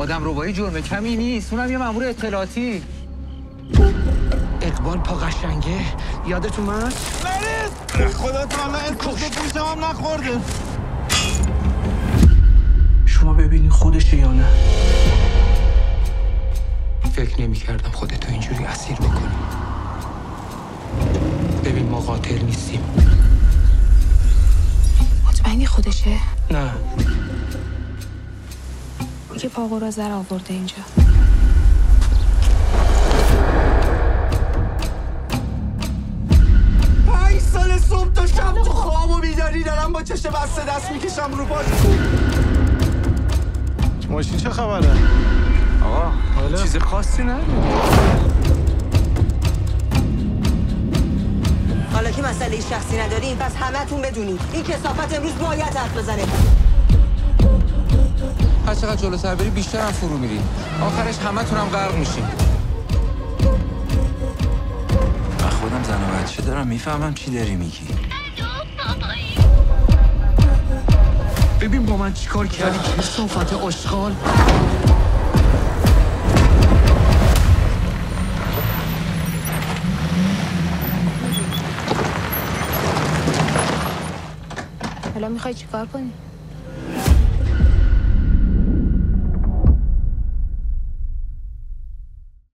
آدم ربایی جرم کمی نیست، اونم یه مأمور اطلاعاتی. اقبال پا قشنگه یادت اومد؟ مریض خدا تعالی اسمش گوشم هم نخورده. شما ببینی خودشه یا نه؟ فکر نمی‌کردم خودتو اینجوری اسیر بکنی. ببین ما قاتل نیستیم. مطمئنی خودشه؟ نه. که پاقورا زر آورده اینجا. 5 سال صبح تا شب تو خواب و بیداری دارم با چشم بسته دست میکشم رو پاش. ماشین چه خبره؟ آقا چیز خاصی نه. حالا که مسئله شخصی نداریم پس همه‌تون بدونید این کثافت امروز باید حرف بزنه. هر چقدر جلوتر بری بیشتر هم فرو میری. آخرش همه‌تون هم غرق میشین. من خودم زن و بچه دارم، میفهمم چی داری میگی. ببین با من چیکار کردی کثافت آشغال. حالا میخوای چیکار کنی؟